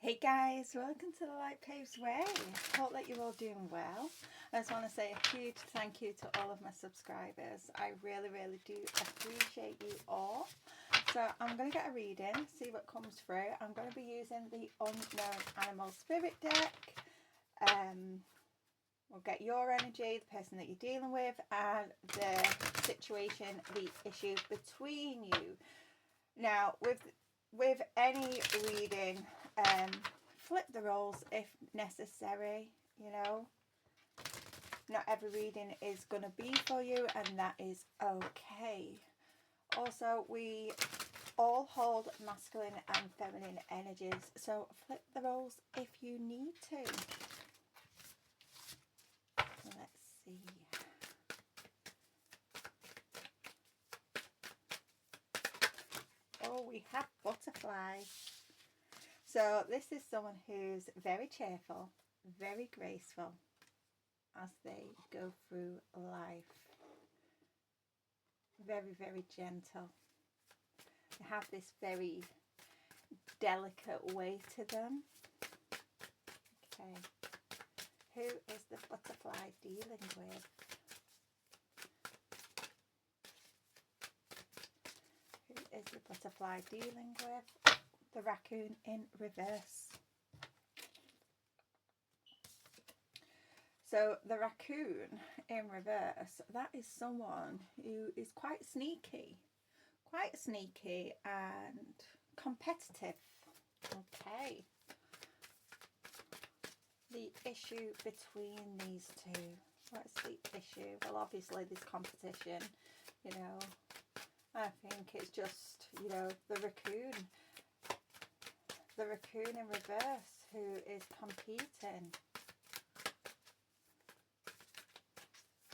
Hey guys, welcome to the Light Paves Way. Hope that you're all doing well. I just want to say a huge thank you to all of my subscribers. I really do appreciate you all. So I'm going to get a reading, see what comes through. I'm going to be using the Unknown Animal Spirit deck. We'll get your energy, the person that you're dealing with, and the situation, the issue between you. Now, with any reading, flip the roles if necessary. You know, not every reading is going to be for you, and that is okay. Also, we all hold masculine and feminine energies, so flip the roles if you need to. Let's see. Oh, we have butterfly. So this is someone who's very cheerful, very graceful as they go through life. Very gentle. They have this very delicate way to them. Okay. Who is the butterfly dealing with? Who is the butterfly dealing with? The raccoon in reverse. So the raccoon in reverse, that is someone who is quite sneaky and competitive. Okay. The issue between these two. What's the issue? Well, obviously there's competition, you know. I think it's just, you know, the raccoon in reverse who is competing.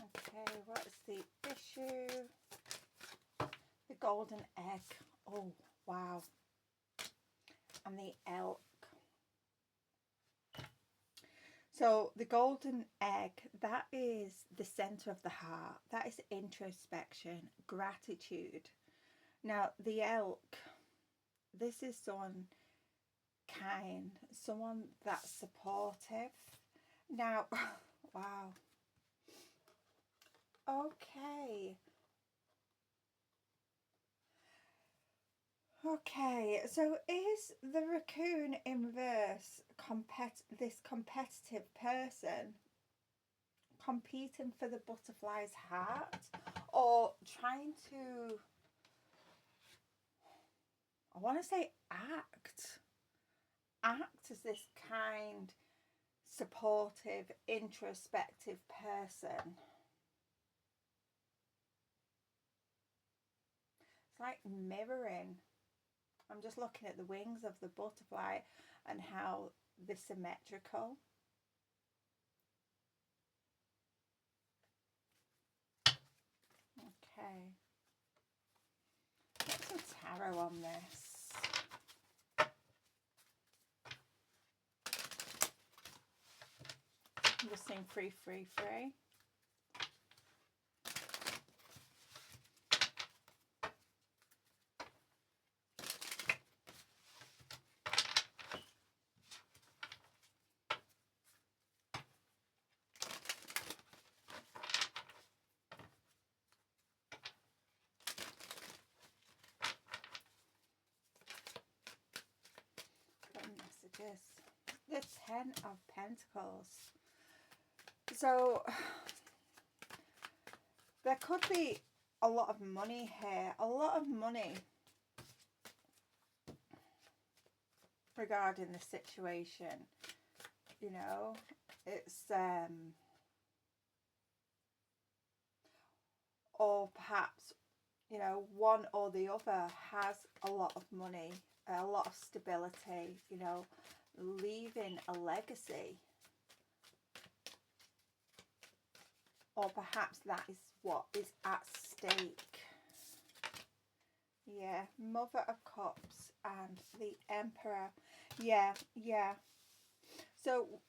Okay, what's the issue? The golden egg. Oh, wow. And the elk. So the golden egg, that is the center of the heart. That is introspection, gratitude. Now the elk, this is someone kind, someone that's supportive. Now, wow. Okay. Okay, so is the raccoon in reverse this competitive person competing for the butterfly's heart, or trying to, I want to say act as this kind, supportive, introspective person? It's like mirroring. I'm just looking at the wings of the butterfly and how they're symmetrical. Okay. Get some tarot on this. I'm just saying free. Messages. The 10 of Pentacles. So there could be a lot of money here, a lot of money regarding the situation. You know, it's or perhaps, you know, one or the other has a lot of money, a lot of stability, you know, leaving a legacy. Or perhaps that is what is at stake. Yeah, Mother of Cups and the Emperor. Yeah. So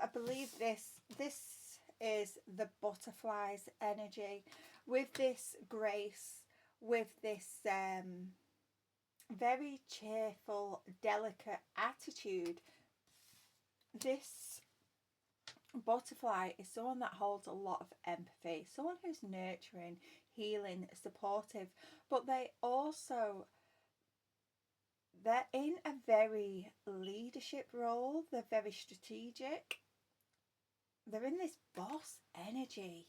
I believe this is the butterfly's energy with this grace, with this very cheerful, delicate attitude. This butterfly is someone that holds a lot of empathy, someone who's nurturing, healing, supportive, but they're in a very leadership role. They're very strategic. They're in this boss energy.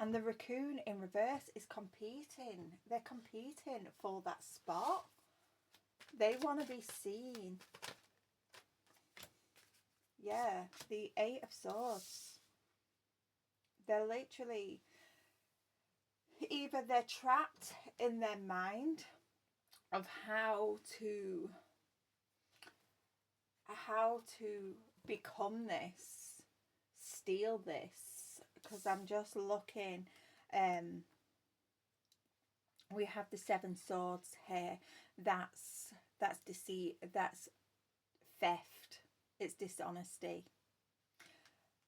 And the raccoon in reverse is competing. They're competing for that spot. They want to be seen. Yeah, the Eight of Swords. They're literally, either they're trapped in their mind of how to become this, steal this, because I'm just looking, we have the Seven Swords here. That's deceit, that's theft, it's dishonesty.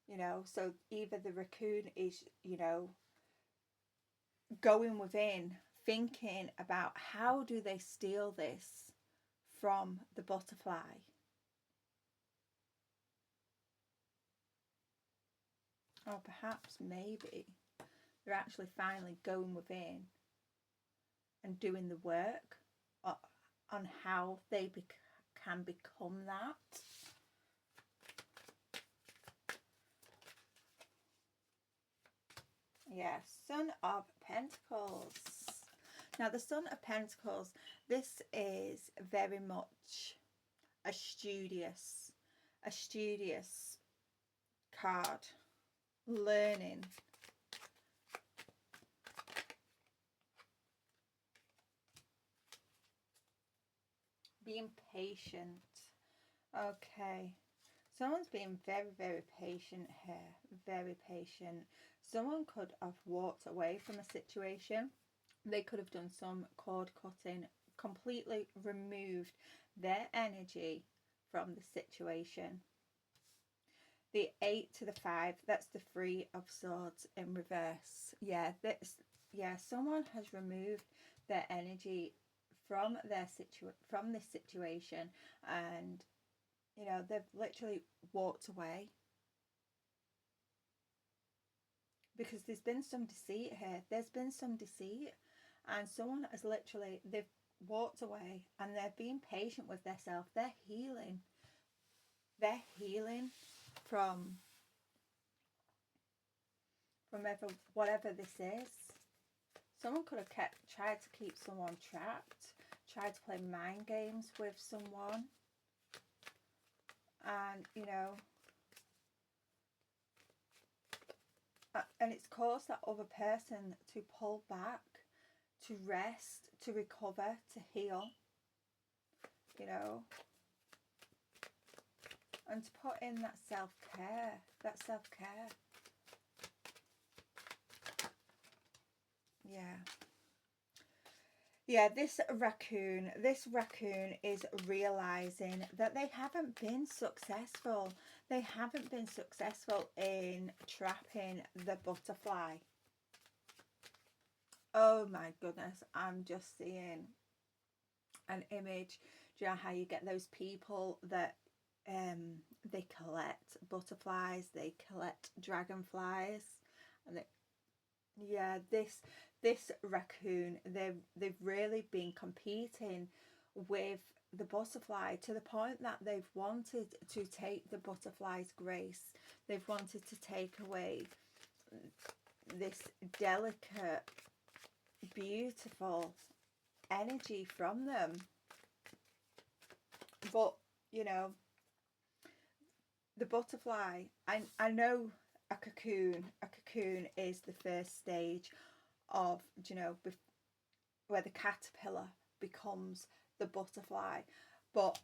You know, so either the raccoon is, you know, going within, thinking about how do they steal this from the butterfly. Or perhaps maybe they're actually finally going within and doing the work on how they can become that. Yeah, Son of Pentacles. Now the Son of Pentacles, this is very much a studious card. Learning. Being patient. Okay. Someone's being very, very patient here. Very patient. Someone could have walked away from a situation. They could have done some cord cutting, completely removed their energy from the situation. The 8 to the 5, that's the Three of Swords in reverse. Yeah, someone has removed their energy from from this situation, and you know, they've literally walked away because there's been some deceit here. There's been some deceit, and someone has literally, they've walked away and they're being patient with themselves. They're healing. They're healing from whatever this is. Someone could have tried to keep someone trapped, tried to play mind games with someone, and you know, and it's caused that other person to pull back, to rest, to recover, to heal, you know, and to put in that self-care, Yeah, this raccoon is realizing that they haven't been successful. They haven't been successful in trapping the butterfly. Oh my goodness, I'm just seeing an image. Do you know how you get those people that they collect butterflies, they collect dragonflies, and this raccoon, they've really been competing with the butterfly to the point that they've wanted to take the butterfly's grace. They've wanted to take away this delicate, beautiful energy from them. But you know, the butterfly, I know a cocoon is the first stage of, you know, where the caterpillar becomes the butterfly, but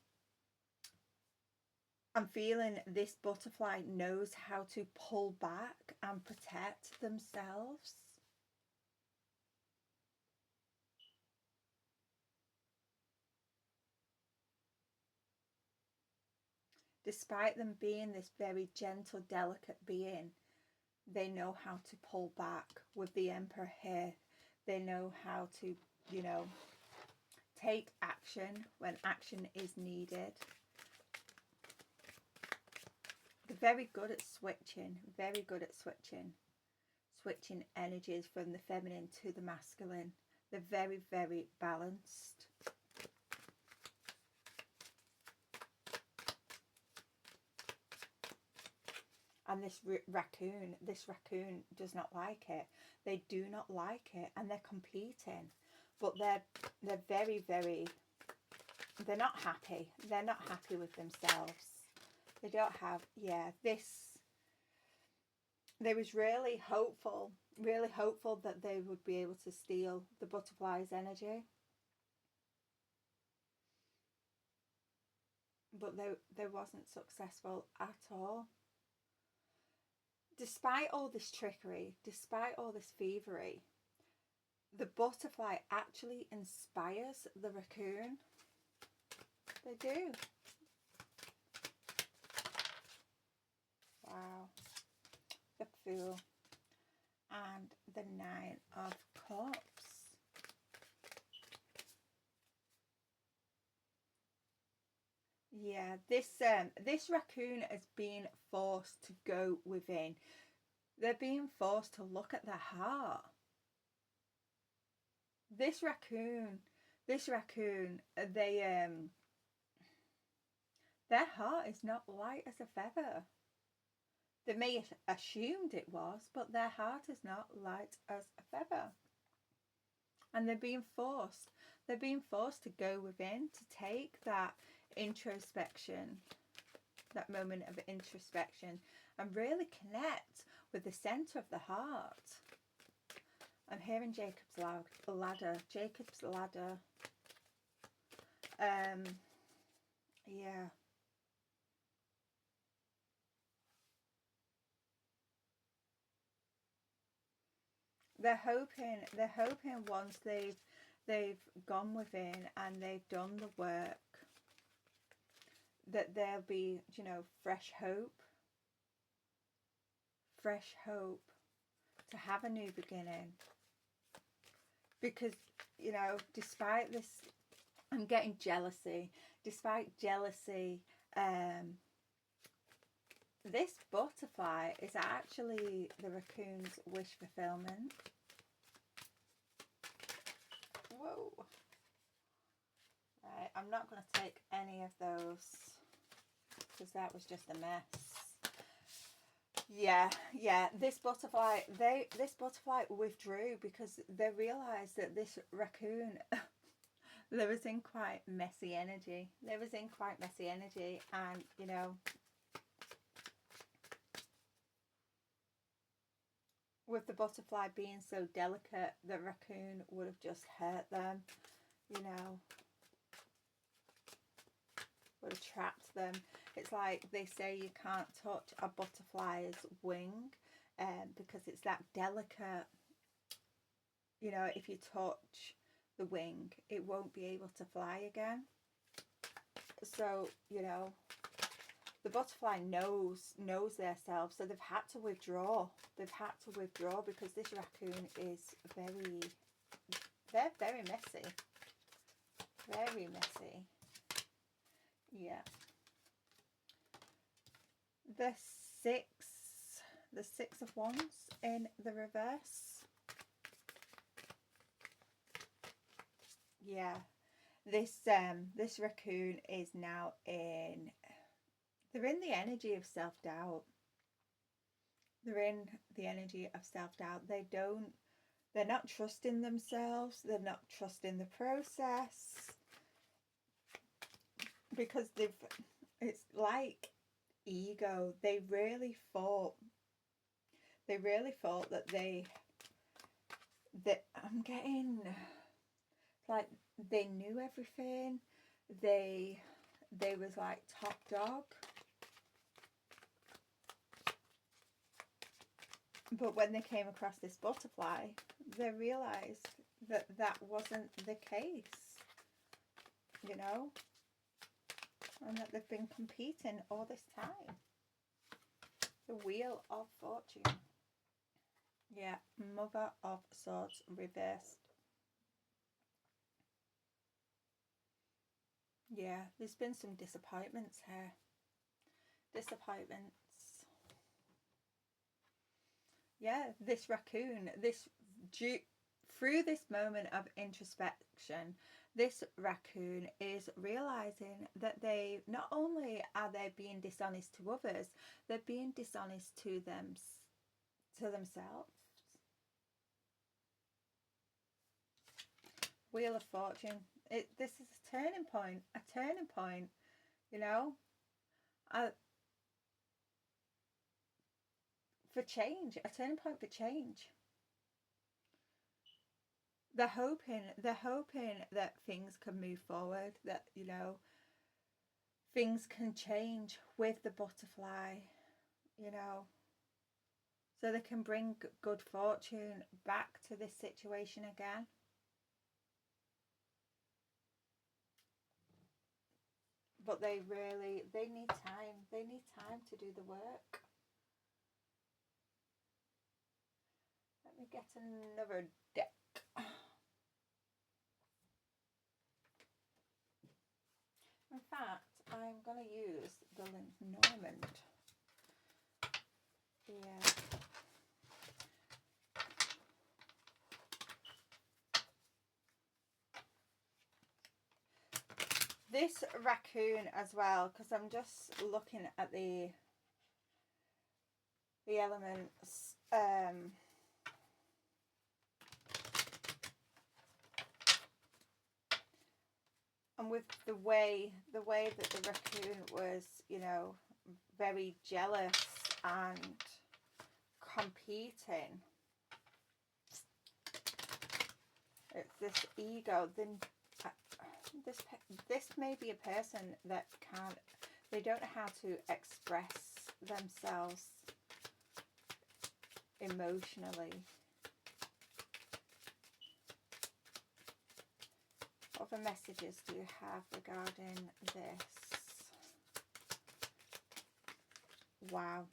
I'm feeling this butterfly knows how to pull back and protect themselves. Despite them being this very gentle, delicate being, they know how to pull back with the Emperor here. They know how to, you know, take action when action is needed. They're very good at switching, very good at switching energies from the feminine to the masculine. They're very, very balanced. And this raccoon does not like it. They do not like it, and they're competing. But they're very, very, they're not happy. They're not happy with themselves. They don't have, yeah, this, they was really hopeful that they would be able to steal the butterfly's energy. But they wasn't successful at all. Despite all this trickery, despite all this thievery, the butterfly actually inspires the raccoon. They do. Wow. The Fool and the Nine of Cups. Yeah, this raccoon is being forced to go within. They're being forced to look at their heart. This raccoon, they their heart is not light as a feather. They may have assumed it was, but their heart is not light as a feather. And they're being forced to go within, to take that introspection, that moment of introspection, and really connect with the center of the heart. I'm hearing Jacob's ladder. Jacob's ladder. Yeah. They're hoping once they've gone within and they've done the work, that there'll be, you know, fresh hope to have a new beginning. Because, you know, despite this, I'm getting jealousy. Despite jealousy, this butterfly is actually the raccoon's wish fulfillment. Whoa. Right, I'm not going to take any of those because that was just a mess. Yeah, this butterfly withdrew because they realised that this raccoon they was in quite messy energy. And, you know, with the butterfly being so delicate, the raccoon would have just hurt them, you know, would have trapped them. It's like they say you can't touch a butterfly's wing because it's that delicate, you know, if you touch the wing, it won't be able to fly again. So, you know, the butterfly knows themselves, so they've had to withdraw. Because this raccoon is they're very messy. Very messy. Yeah. The Six of Wands in the reverse. Yeah. This raccoon is now they're in the energy of self-doubt. They're not trusting themselves. They're not trusting the process. Because it's like ego. They really thought that I'm getting like they knew everything. They was like top dog. But when they came across this butterfly, they realised that that wasn't the case, you know, and that they've been competing all this time. The Wheel of Fortune. Yeah, Mother of Swords reversed. Yeah, there's been some disappointments here. Disappointments. Yeah, this raccoon, through this moment of introspection, this raccoon is realizing that they not only are they being dishonest to others, they're being dishonest to themselves. Wheel of Fortune. This is a turning point. A turning point. You know, for change. A turning point for change. They're hoping that things can move forward. That things can change with the butterfly. You know, so they can bring good fortune back to this situation again. But they need time. They need time to do the work. Let me get another deck. In fact, I'm going to use the Lenormand. Yeah. This raccoon as well, because I'm just looking at the elements. And with the way that the raccoon was, very jealous and competing, it's this ego. Then this may be a person that they don't know how to express themselves emotionally. What other messages do you have regarding this? Wow.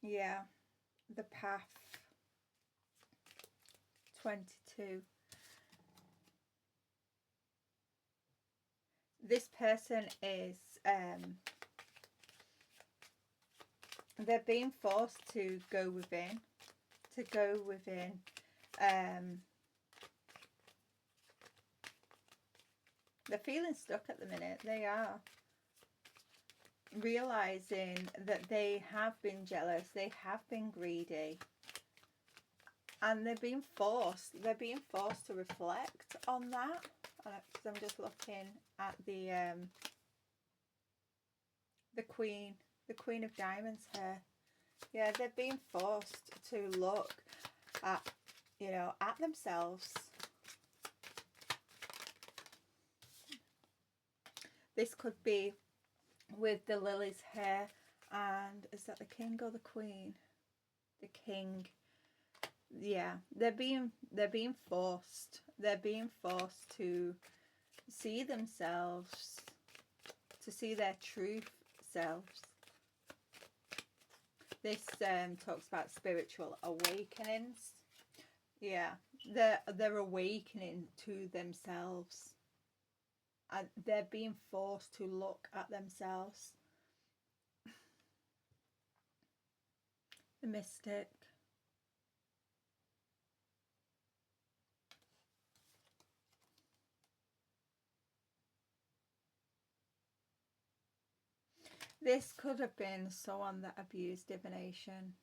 Yeah. The Path. 22. This person is they're being forced to go within. They're feeling stuck at the minute. They are realizing that they have been jealous, they have been greedy, and they're being forced to reflect on that. Because I'm just looking at the Queen of Diamonds here. Yeah, they're being forced to look at themselves. This could be with the lilies here, and is that the king or the queen? The king. Yeah, they're being forced. They're being forced to see themselves, to see their true selves. This talks about spiritual awakenings. Yeah, they're awakening to themselves. And they're being forced to look at themselves. The Mystic. This could have been someone that abused divination.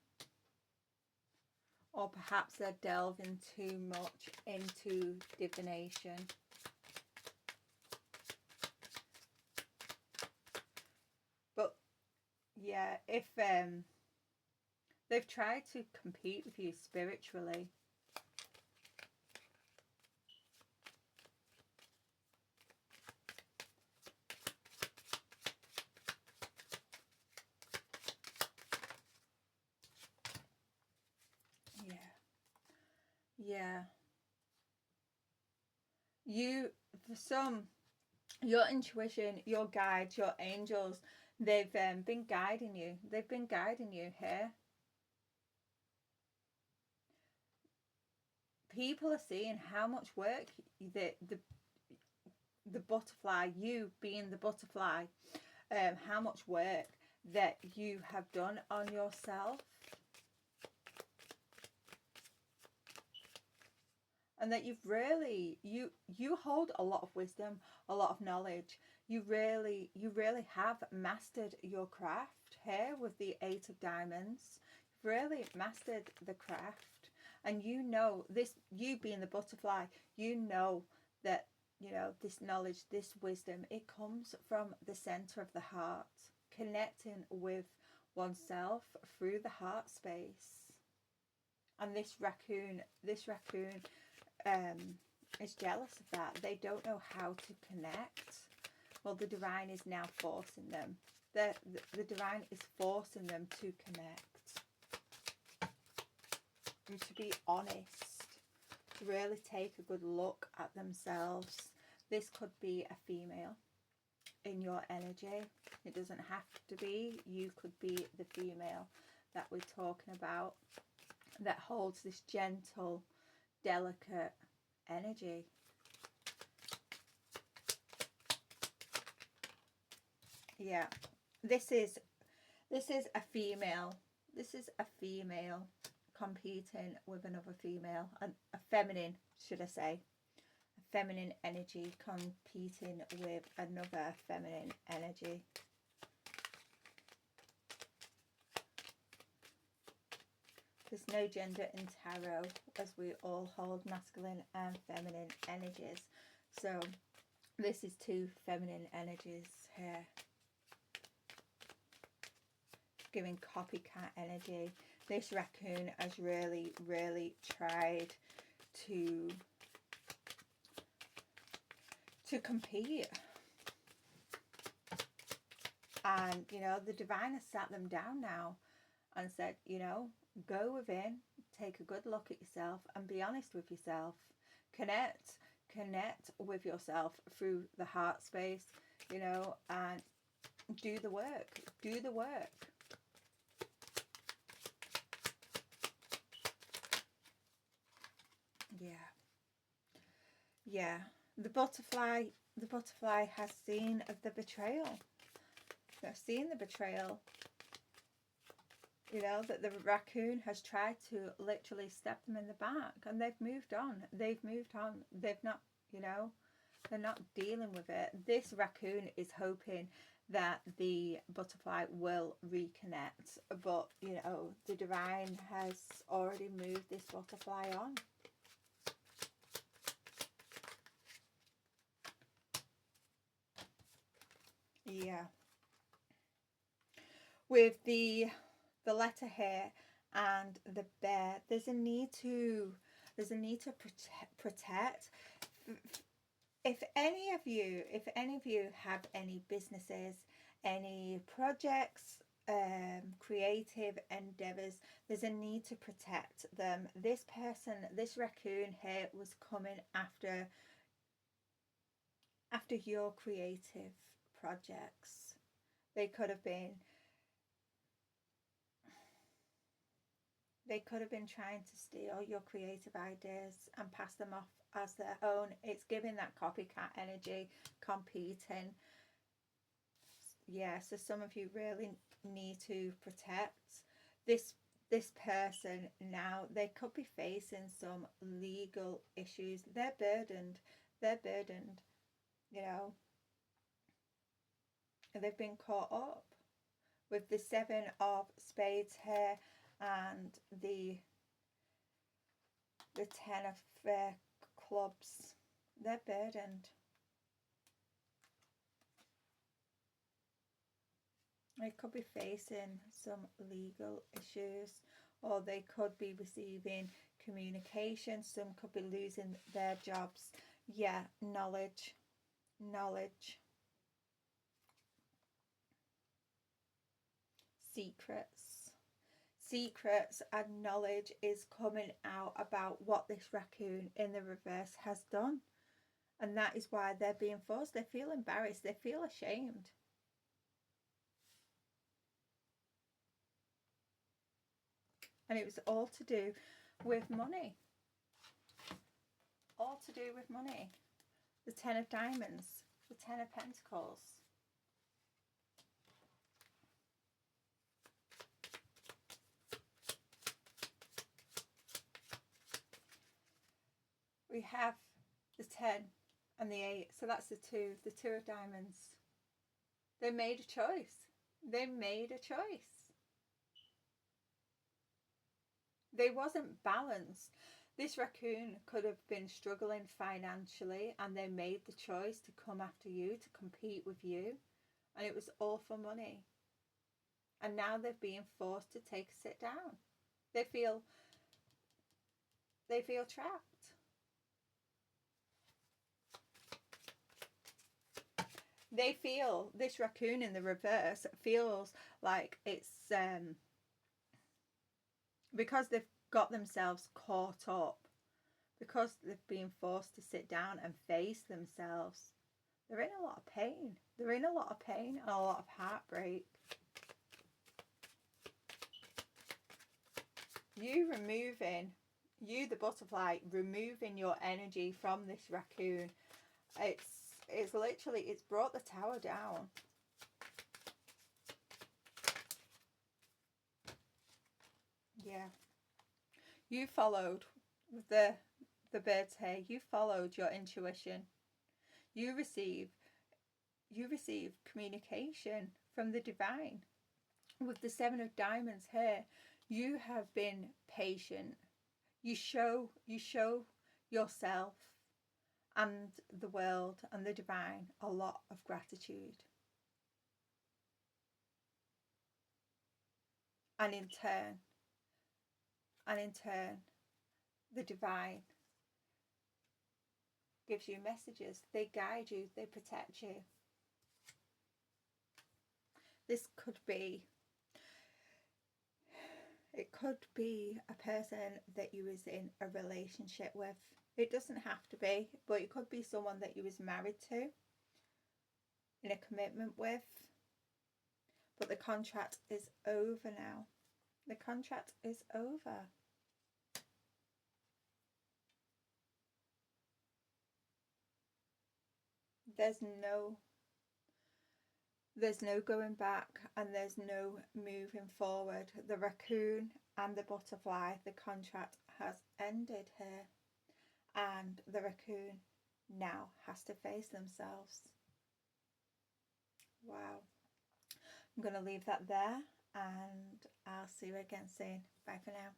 Or perhaps they're delving too much into divination. But yeah, if they've tried to compete with you spiritually. Yeah. For some, your intuition, your guides, your angels, they've been guiding you. They've been guiding you here. people are seeing how much work the butterfly, you being the butterfly, how much work that you have done on yourself, and that you've really, you hold a lot of wisdom, a lot of knowledge. You really have mastered your craft here with the 8 of Diamonds. You've really mastered the craft, and you know this, you being the butterfly, you know that, you know, this knowledge, this wisdom, it comes from the center of the heart, connecting with oneself through the heart space. And this raccoon is jealous of that. They don't know how to connect. Well, the divine is now forcing them. The divine is forcing them to connect, and to be honest, to really take a good look at themselves. This could be a female in your energy. It doesn't have to be. You could be the female that we're talking about, that holds this gentle, delicate energy. Yeah, this is a female. This is a female competing with another female, a feminine, should I say, a feminine energy competing with another feminine energy. There's no gender in tarot, as we all hold masculine and feminine energies. So this is 2 feminine energies here, giving copycat energy. This raccoon has really tried to compete, and you know, the divine has sat them down now and said, you know, go within, take a good look at yourself and be honest with yourself. Connect with yourself through the heart space, you know, and do the work. Yeah. The butterfly has seen the betrayal. They've seen the betrayal. You know, that the raccoon has tried to literally step them in the back, and they've moved on. They've not, you know, they're not dealing with it. This raccoon is hoping that the butterfly will reconnect, but you know, the divine has already moved this butterfly on. Yeah. With the letter here and the bear, there's a need to protect. If any of you have any businesses, any projects, creative endeavors, there's a need to protect them. This person, this raccoon here, was coming after your creative projects. They could have been trying to steal your creative ideas and pass them off as their own. It's giving that copycat energy, competing. Yeah, so some of you really need to protect this person now. They could be facing some legal issues. They're burdened, you know. They've been caught up with the 7 of Spades here and the 10 of clubs. They're burdened. They could be facing some legal issues, or they could be receiving communication. Some could be losing their jobs. Yeah, knowledge. Secrets and knowledge is coming out about what this raccoon in the reverse has done. And that is why they're being forced. They feel embarrassed. They feel ashamed. And it was all to do with money. all to do with money. The Ten of Diamonds, the Ten of Pentacles. We have the 10 and the 8, so that's the 2 of Diamonds. They made a choice. They made a choice. They wasn't balanced. This raccoon could have been struggling financially, and they made the choice to come after you, to compete with you, and it was all for money. And now they're being forced to take a sit down. They feel trapped. They feel, this raccoon in the reverse feels like it's because they've got themselves caught up, because they've been forced to sit down and face themselves. They're in a lot of pain. They're in a lot of pain and a lot of heartbreak. You the butterfly, removing your energy from this raccoon. It's literally, it's brought the tower down. Yeah. You followed the birds here. You followed your intuition. You receive communication from the divine. With the 7 of Diamonds here, you have been patient. You show yourself and the world and the divine a lot of gratitude. And in turn, the divine gives you messages. They guide you, they protect you. This could be, it could be a person that you was in a relationship with. It doesn't have to be, but it could be someone that you was married to, in a commitment with. But the contract is over now. The contract is over. There's no going back, and there's no moving forward. The raccoon and the butterfly, the contract has ended here, and the raccoon now has to face themselves. Wow. I'm going to leave that there, and I'll see you again soon. Bye for now.